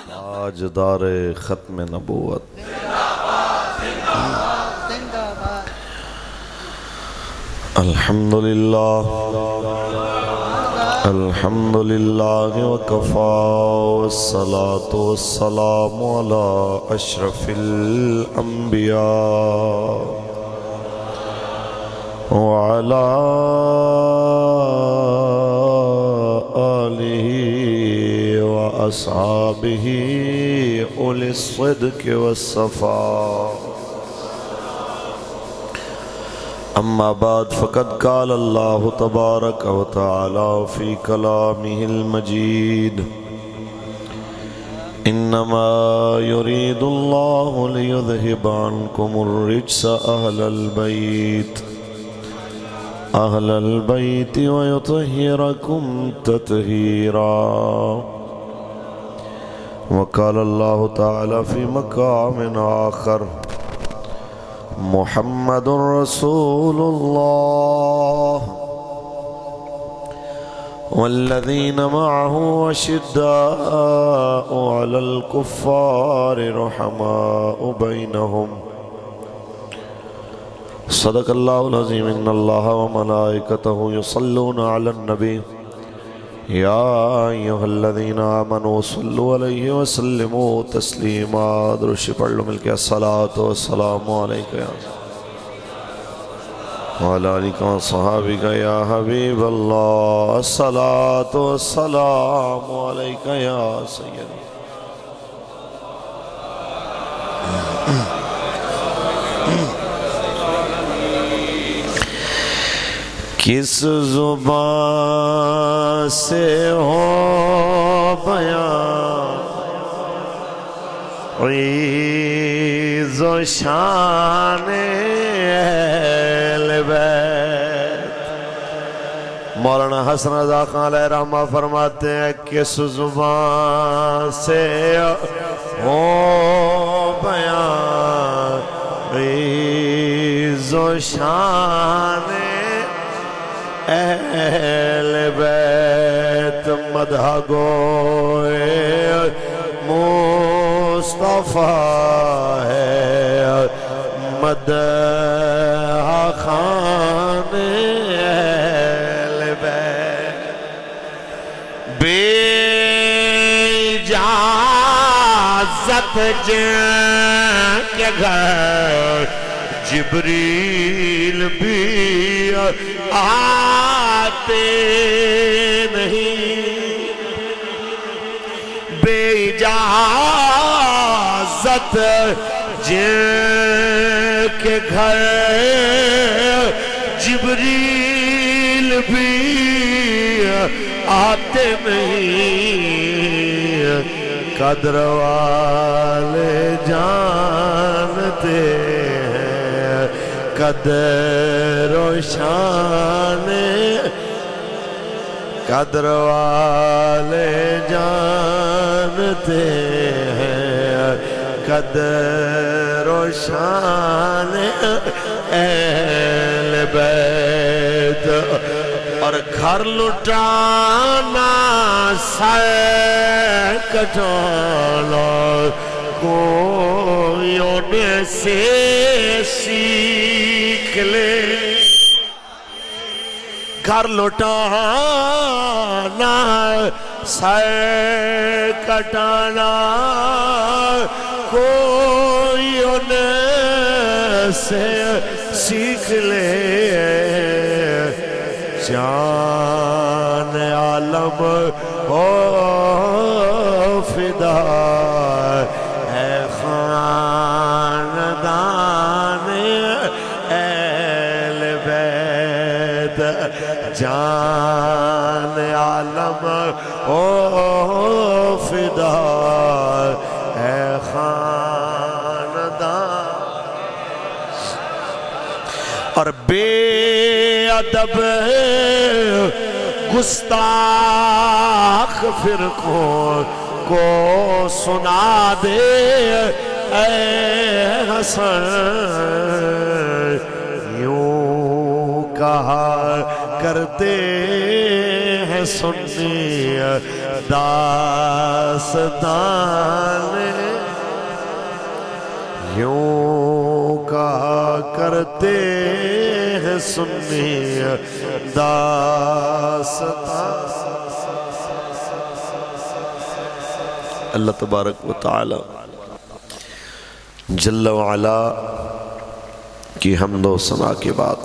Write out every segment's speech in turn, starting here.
تاجدار ختم نبوت الحمدللہ الحمدللہ وکفا والصلاة والسلام علی اشرف الانبیاء وعلى آله وأصحابه أولي الصدق والصفاء أما بعد فقد قال الله تبارك وتعالى في كلامه المجيد إنما يريد الله ليذهب عنكم الرجس أهل البيت ويطهركم تطهيرا وقال الله تعالى في مقام آخر محمد رسول الله والذين معه أشداء على الكفار رحماء بينهم صدق الله العظيم إن الله وملائكته يصلون على النبي يا أيها الذين آمنوا صلوا عليه وسلموا تسليما درش پڑھ لو مل کے الصلاة والسلام عليك يا وعلى آلك وصحابك يا حبيب الله الصلاة والسلام عليك يا سيدي کس زبان سے ہو بیان عیز و شان اہل بیت مولانا حسن رضا خان علیہ رحمہ فرماتے ہیں کس زبان سے ہو بیان عیز و شان اہل بیت مدح گوئے مصطفیٰ ہے مدح خان اہل بیت بے اجازت جن کے گھر جبریل بھی آتے نہیں بے اجازت جن کے گھر جبریل بھی آتے نہیں قدر والے جانتے قدر و شان قدر والے جانتے ہیں قدر و شان اہل بیت اور گھر لٹانا سر کٹانا کوئیوں نے سے سیکھ لے گھر لٹانا سر کٹانا کوئیوں نے سے سیکھ لے جان عالم ہو فدا ہے خاندان اہل بیت جان عالم ہو فدا ہے خاندان اور بے ادب گستاخ فرقوں کو سنا دے اے حسن یوں کہا کرتے ہیں ہیں سنی داستان یوں کہا کرتے ہیں سنی داستان. اللہ تبارک و تعالی جل وعلا کی حمد و ثنا کے بعد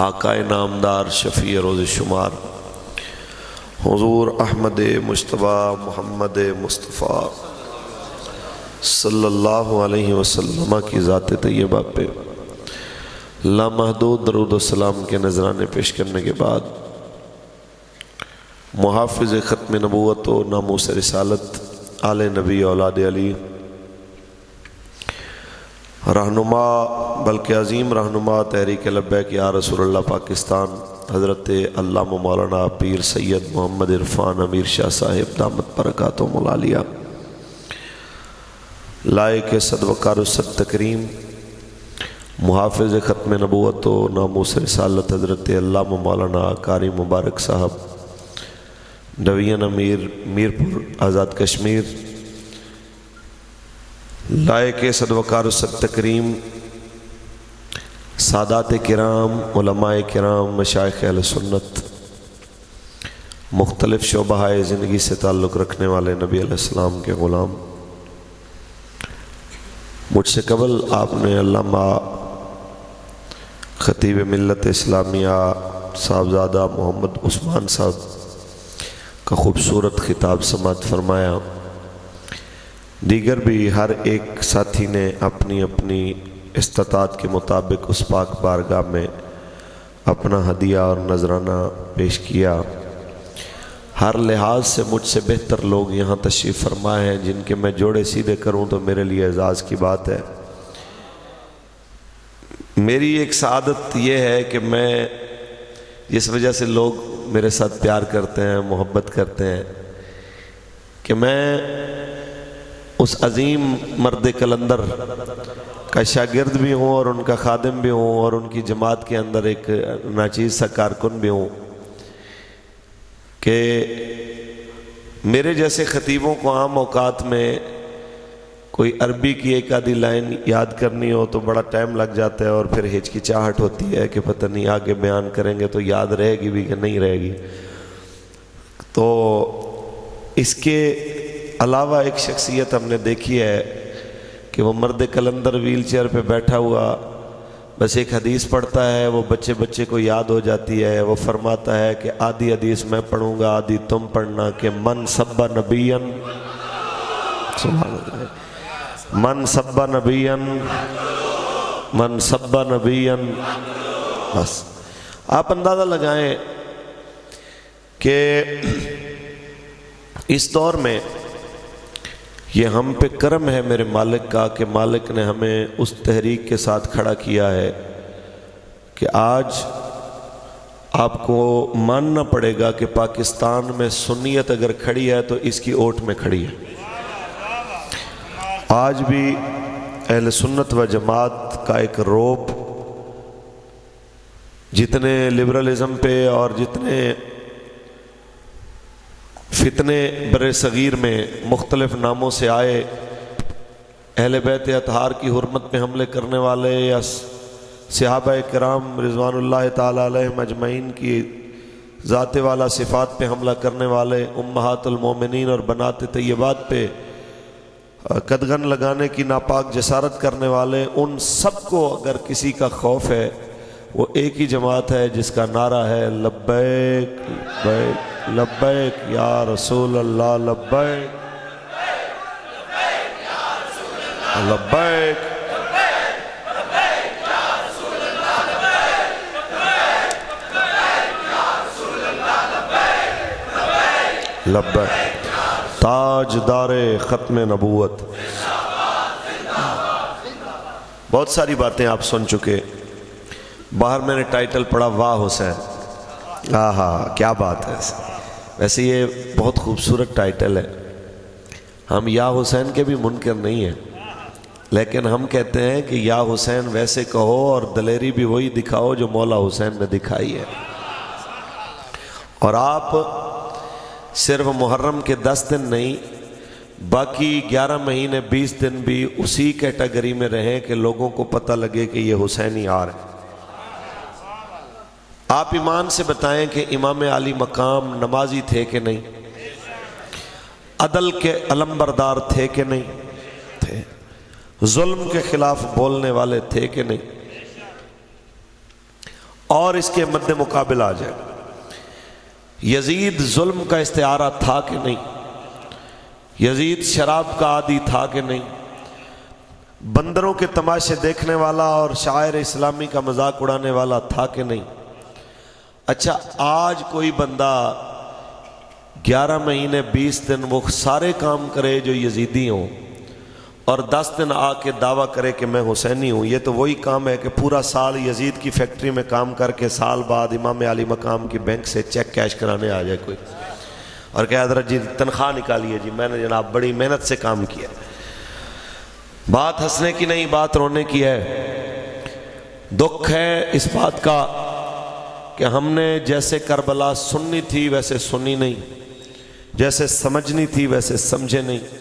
آقا نامدار شفیع روز شمار حضور احمد مجتبی محمد مصطفیٰ صلی اللہ علیہ وسلم کی ذات طیبہ پہ لامحدود درود و سلام کے نذرانے پیش کرنے کے بعد محافظ ختم نبوت و ناموس رسالت آل نبی اولاد علی رہنما بلکہ عظیم رہنما تحریک لبیک یا رسول اللہ پاکستان حضرت علامہ مولانا پیر سید محمد عرفان امیر شاہ صاحب دامت برکاتہم العالیہ لائق صد وقار و صد تکریم محافظ ختم نبوت و ناموس رسالت حضرت علامہ مولانا قاری مبارک صاحب ڈوین امیر میرپور آزاد کشمیر لائق صد وقار و صد تکریم سادات کرام علماء کرام مشائخ اہل سنت مختلف شعبہ زندگی سے تعلق رکھنے والے نبی علیہ السلام کے غلام. مجھ سے قبل آپ نے علامہ خطیب ملت اسلامیہ صاحبزادہ محمد عثمان صاحب کا خوبصورت خطاب سماعت فرمایا. دیگر بھی ہر ایک ساتھی نے اپنی اپنی استطاعت کے مطابق اس پاک بارگاہ میں اپنا ہدیہ اور نذرانہ پیش کیا. ہر لحاظ سے مجھ سے بہتر لوگ یہاں تشریف فرمائے ہیں جن کے میں جوڑے سیدھے کروں تو میرے لیے اعزاز کی بات ہے. میری ایک سعادت یہ ہے کہ میں جس وجہ سے لوگ میرے ساتھ پیار کرتے ہیں محبت کرتے ہیں کہ میں اس عظیم مرد کلندر کا شاگرد بھی ہوں اور ان کا خادم بھی ہوں اور ان کی جماعت کے اندر ایک ناچیز سا کارکن بھی ہوں کہ میرے جیسے خطیبوں کو عام اوقات میں کوئی عربی کی ایک آدھی لائن یاد کرنی ہو تو بڑا ٹائم لگ جاتا ہے اور پھر ہچکچاہٹ ہوتی ہے کہ پتہ نہیں آگے بیان کریں گے تو یاد رہے گی بھی کہ نہیں رہے گی. تو اس کے علاوہ ایک شخصیت ہم نے دیکھی ہے کہ وہ مرد کلندر ویل چیئر پہ بیٹھا ہوا بس ایک حدیث پڑھتا ہے وہ بچے بچے کو یاد ہو جاتی ہے. وہ فرماتا ہے کہ آدھی حدیث میں پڑھوں گا آدھی تم پڑھنا کہ من سب نبیًا سبحان اللہ من سب نبیًا من سب نبیًا. بس آپ اندازہ لگائیں کہ اس دور میں یہ ہم پہ کرم ہے میرے مالک کا کہ مالک نے ہمیں اس تحریک کے ساتھ کھڑا کیا ہے کہ آج آپ کو ماننا پڑے گا کہ پاکستان میں سنیت اگر کھڑی ہے تو اس کی اوٹ میں کھڑی ہے. آج بھی اہل سنت و جماعت کا ایک روب جتنے لبرلزم پہ اور جتنے فتنے بر صغیر میں مختلف ناموں سے آئے اہل بیت اطہار کی حرمت پہ حملے کرنے والے یا صحابہ کرام رضوان اللہ تعالیٰ علیہم اجمعین کی ذات والا صفات پہ حملہ کرنے والے امہات المومنین اور بنات طیبات پہ قدغن لگانے کی ناپاک جسارت کرنے والے ان سب کو اگر کسی کا خوف ہے وہ ایک ہی جماعت ہے جس کا نعرہ ہے لبیک لبیک لبیک یا رسول اللہ لبیک لبیک لبیک تاجدار ختم نبوت. بہت ساری باتیں آپ سن چکے. باہر میں نے ٹائٹل پڑھا واہ حسین. آہا کیا بات ہے. ویسے یہ بہت خوبصورت ٹائٹل ہے. ہم یا حسین کے بھی منکر نہیں ہیں لیکن ہم کہتے ہیں کہ یا حسین ویسے کہو اور دلیری بھی وہی دکھاؤ جو مولا حسین نے دکھائی ہے. اور آپ صرف محرم کے 10 دن نہیں، باقی 11 مہینے 20 دن بھی اسی کیٹیگری میں رہیں کہ لوگوں کو پتہ لگے کہ یہ حسینی آ رہے ہیں۔ آپ ایمان سے بتائیں کہ امام علی مقام نمازی تھے کہ نہیں؟ عدل کے علمبردار تھے کہ نہیں؟ تھے۔ ظلم کے خلاف بولنے والے تھے کہ نہیں؟ اور اس کے مد مقابل آ جائے، یزید ظلم کا استعارہ تھا کہ نہیں؟ یزید شراب کا عادی تھا کہ نہیں؟ بندروں کے تماشے دیکھنے والا اور شاعر اسلامی کا مذاق اڑانے والا تھا کہ نہیں؟ اچھا، آج کوئی بندہ 11 مہینے 20 دن وہ سارے کام کرے جو یزیدی ہوں، اور 10 دن آ کے دعویٰ کرے کہ میں حسینی ہوں، یہ تو وہی کام ہے کہ پورا سال یزید کی فیکٹری میں کام کر کے سال بعد امام علی مقام کی بینک سے چیک کیش کرانے آ جائے کوئی اور کہ حضرت جی تنخواہ نکالیے جی، میں نے جناب بڑی محنت سے کام کیا۔ بات ہنسنے کی نہیں، بات رونے کی ہے۔ دکھ ہے اس بات کا کہ ہم نے جیسے کربلا سننی تھی ویسے سنی نہیں، جیسے سمجھنی تھی ویسے سمجھے نہیں۔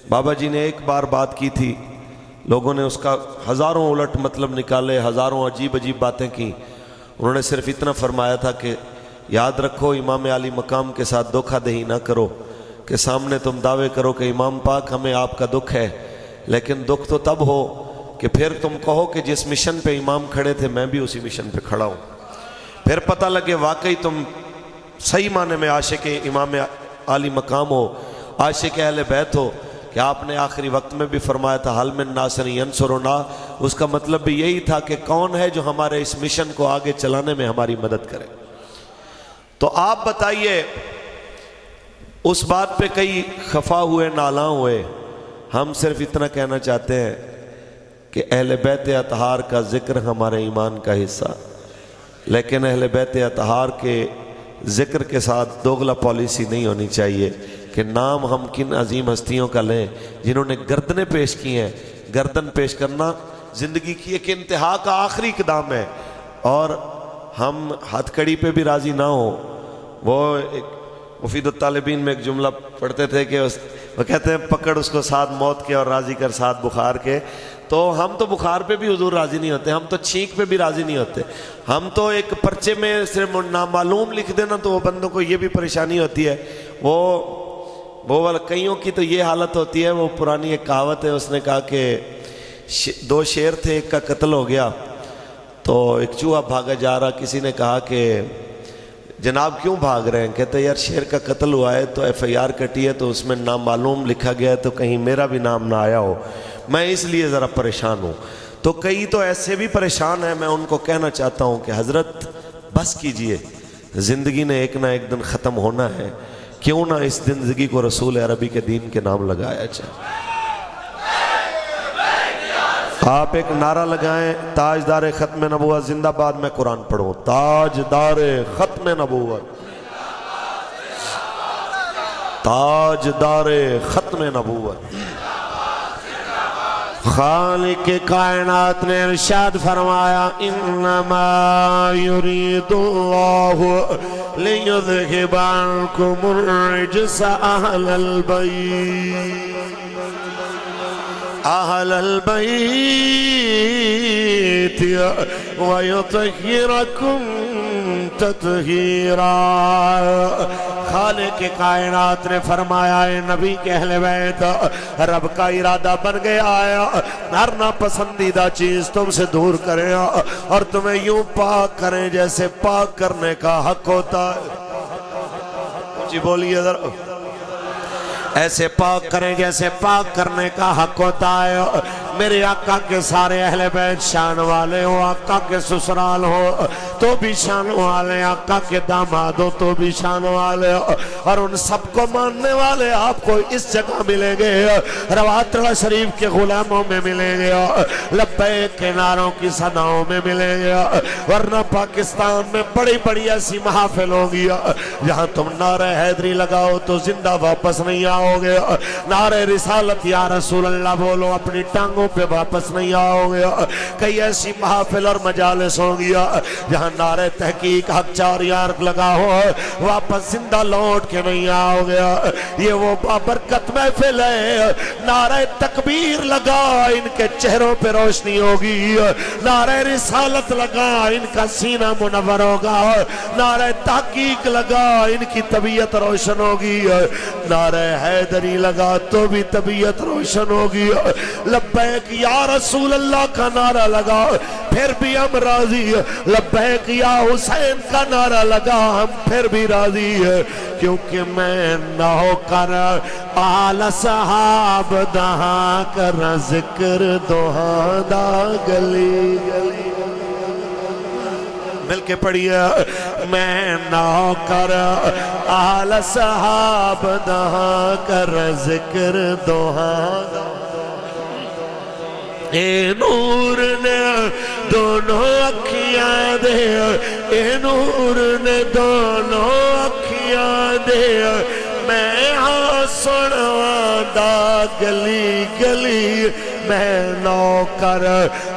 بابا جی نے ایک بار بات کی تھی، لوگوں نے اس کا ہزاروں الٹ مطلب نکالے، ہزاروں عجیب عجیب باتیں کی۔ انہوں نے صرف اتنا فرمایا تھا کہ یاد رکھو امام علی مقام کے ساتھ دھوکہ دہی نہ کرو کہ سامنے تم دعوے کرو کہ امام پاک ہمیں آپ کا دکھ ہے، لیکن دکھ تو تب ہو کہ پھر تم کہو کہ جس مشن پہ امام کھڑے تھے میں بھی اسی مشن پہ کھڑا ہوں، پھر پتہ لگے واقعی تم صحیح معنی میں عاشق امام علی مقام ہو، عاشق اہل بیت ہو، کہ آپ نے آخری وقت میں بھی فرمایا تھا حل من ناصر ینصرنا، اس کا مطلب بھی یہی تھا کہ کون ہے جو ہمارے اس مشن کو آگے چلانے میں ہماری مدد کرے۔ تو آپ بتائیے، اس بات پہ کئی خفا ہوئے نالاں ہوئے، ہم صرف اتنا کہنا چاہتے ہیں کہ اہل بیت اطہار کا ذکر ہمارے ایمان کا حصہ، لیکن اہل بیت اطہار کے ذکر کے ساتھ دوغلا پالیسی نہیں ہونی چاہیے کہ نام ہم کن عظیم ہستیوں کا لیں جنہوں نے گردنیں پیش کی ہیں۔ گردن پیش کرنا زندگی کی ایک انتہا کا آخری اقدام ہے، اور ہم ہتھ کڑی پہ بھی راضی نہ ہوں۔ وہ ایک مفید الطالبین میں ایک جملہ پڑھتے تھے کہ وہ کہتے ہیں پکڑ اس کو ساتھ موت کے اور راضی کر ساتھ بخار کے۔ تو ہم تو بخار پہ بھی حضور راضی نہیں ہوتے، ہم تو چھینک پہ بھی راضی نہیں ہوتے، ہم تو ایک پرچے میں صرف نامعلوم لکھ دینا تو وہ بندوں کو یہ بھی پریشانی ہوتی ہے۔ وہ کئیوں کی تو یہ حالت ہوتی ہے، وہ پرانی ایک کہاوت ہے، اس نے کہا کہ 2 شیر تھے، ایک کا قتل ہو گیا تو ایک چوہا بھاگا جا رہا، کسی نے کہا کہ جناب کیوں بھاگ رہے ہیں؟ کہتے یار شیر کا قتل ہوا ہے تو FIR کٹی ہے تو اس میں نامعلوم لکھا گیا ہے تو کہیں میرا بھی نام نہ آیا ہو، میں اس لیے ذرا پریشان ہوں۔ تو کئی تو ایسے بھی پریشان ہیں، میں ان کو کہنا چاہتا ہوں کہ حضرت بس کیجئے، زندگی نے ایک نہ ایک دن ختم ہونا ہے، کیوں نہ اس زندگی کو رسول عربی کے دین کے نام لگایا جائے۔ آپ ایک نعرہ لگائیں، تاجدار ختم نبوت زندہ باد، میں قرآن پڑھوں، تاجدار ختم نبوت، تاجدار ختم نبوت۔ خالق کائنات نے ارشاد فرمایا انما یرید اللہ لیذہب عنکم الرجس اہل البیت اہل البیت ویطہرکم تطہیرا۔ خالق کائنات نے فرمایا اے نبی کے اہل بیت، رب کا ارادہ بن گیا ہے ہر ناپسندیدہ چیز تم سے دور کریں اور تمہیں یوں پاک کریں جیسے پاک کرنے کا حق ہوتا ہے۔ جی بولیے ذرا، ایسے پاک کریں جیسے پاک کرنے کا حق ہوتا ہے۔ میرے آقا کے سارے اہل بیت شان والے ہو، آقا کے سسرال ہو تو بھی شان والے، آقا کے داماد ہو تو بھی شان والے، اور ان سب کو ماننے والے آپ کو اس جگہ ملیں گے، رواتر شریف کے غلاموں میں ملیں گے، لبیک کے نعروں کی صداؤں میں ملیں گے، ورنہ پاکستان میں بڑی بڑی ایسی محافل ہوں گی جہاں تم نعرہ حیدری لگاؤ تو زندہ واپس نہیں آؤ گے، نعرہ رسالت یا رسول اللہ بولو اپنی ٹانگوں راستوں پہ واپس نہیں آؤ گے. کئی ایسی محافل اور مجالس ہوں گیا جہاں نعرہ تحقیق حق چاریار لگا ہو, واپس زندہ لوٹ کے نہیں آؤ گیا. یہ وہ بابرکت محفل ہے, نعرہ تکبیر لگا ان کے چہروں پہ روشنی ہوگی, نعرہ رسالت لگا ان کا سینہ منور ہوگا, نعرہ تحقیق لگا ان کی طبیعت روشن ہوگی, نعرہ حیدری لگا تو بھی طبیعت روشن ہوگی. لبیک یا رسول اللہ کا نعرہ لگا پھر بھی ہم راضی, لبیک یا حسین کا نعرہ لگا ہم پھر بھی راضی, کیونکہ میں نوکر آل صحاب دہاں کر ذکر دوہاں دا گلی گلی. مل کے پڑھئے, میں نوکر آل صحاب دہاں کر ذکر دوہاں دا. اے نور نے دونوں اکھیاں دے, اے نور نے دونوں اکھیاں دے, میں ہاں سنواں دا گلی گلی, میں نوکر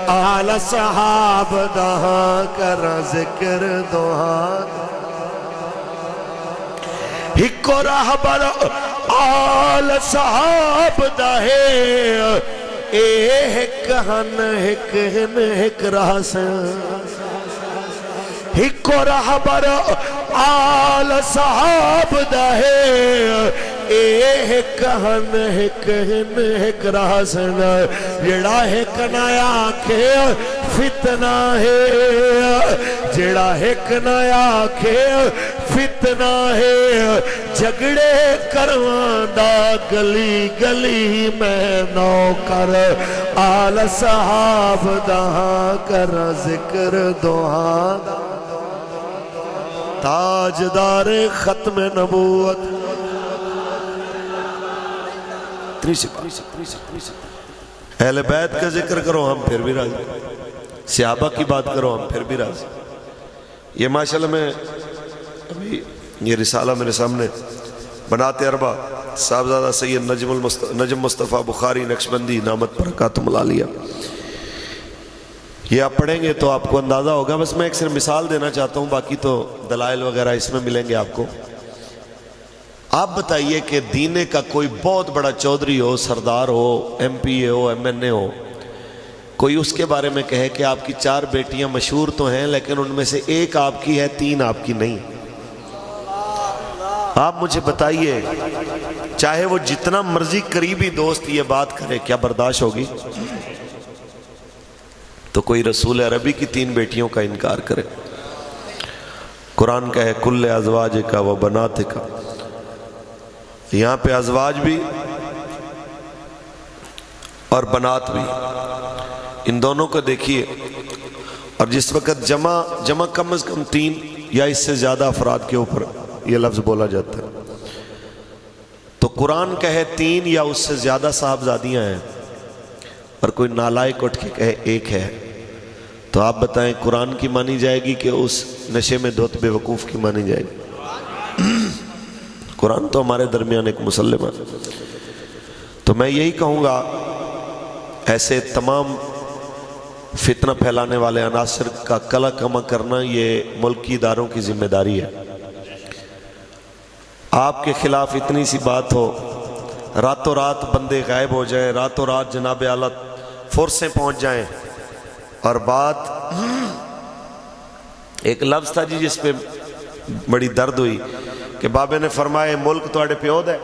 آل صحاب دہاں کر ذکر دوہاں دا. ہکو رہبر آل صحاب دا ہے, ایک ہن ہک ہن ہک راسن, ہکو رہبر آل صحاب دا ہے, ایک ہن ہک ہن ہک راسن. جڑا ہک نہ آکھے فتنہ ہے, جڑا ہک نہ آکھے فتنہ ہے, جھگڑے کرواں دا گلی گلی, میں نوکر آل صحاب دہاں کر ذکر دوہاں دا. تاجدار ختم نبوت اہل بیت کا ذکر کرو ہم پھر بھی راضی, صحابہ کی بات کرو ہم پھر بھی راضی. یہ ماشاءاللہ میں ابھی یہ رسالہ میرے سامنے بنات اربع صاحبزادہ سید نجم مصطفیٰ بخاری نقشبندی نامت برکاتم العالیہ, یہ آپ پڑھیں گے تو آپ کو اندازہ ہوگا. بس میں ایک صرف مثال دینا چاہتا ہوں, باقی تو دلائل وغیرہ اس میں ملیں گے آپ کو. آپ بتائیے کہ دینے کا کوئی بہت بڑا چودھری ہو, سردار ہو, ایم پی اے ہو, ایم این اے ہو, کوئی اس کے بارے میں کہے کہ آپ کی 4 بیٹیاں مشہور تو ہیں لیکن ان میں سے ایک آپ کی ہے, 3 آپ کی نہیں. آپ مجھے بتائیے, چاہے وہ جتنا مرضی قریبی دوست یہ بات کرے, کیا برداشت ہوگی؟ تو کوئی رسول عربی کی 3 بیٹیوں کا انکار کرے. قرآن کہے کل ازواج کا و بنات کا, یہاں پہ ازواج بھی اور بنات بھی, ان دونوں کو دیکھیے. اور جس وقت جمع کم از کم 3 یا اس سے زیادہ افراد کے اوپر یہ لفظ بولا جاتا ہے, تو قرآن کہے 3 یا اس سے زیادہ صاحبزادیاں ہیں اور کوئی نالائق اٹھ کے کہے 1 ہے, تو آپ بتائیں قرآن کی مانی جائے گی کہ اس نشے میں دھوت بے وقوف کی مانی جائے گی؟ قرآن تو ہمارے درمیان ایک مسلم ہے. تو میں یہی کہوں گا, ایسے تمام فتنہ پھیلانے والے عناصر کا کلا کما کرنا یہ ملکی اداروں کی ذمہ داری ہے. آپ کے خلاف اتنی سی بات ہو, راتوں رات بندے غائب ہو جائیں, راتوں رات جناب اعلیٰ فورسیں پہنچ جائیں, اور بات ایک لفظ تھا جی جس پہ بڑی درد ہوئی کہ بابے نے فرمایا ملک توڑے پیود ہے,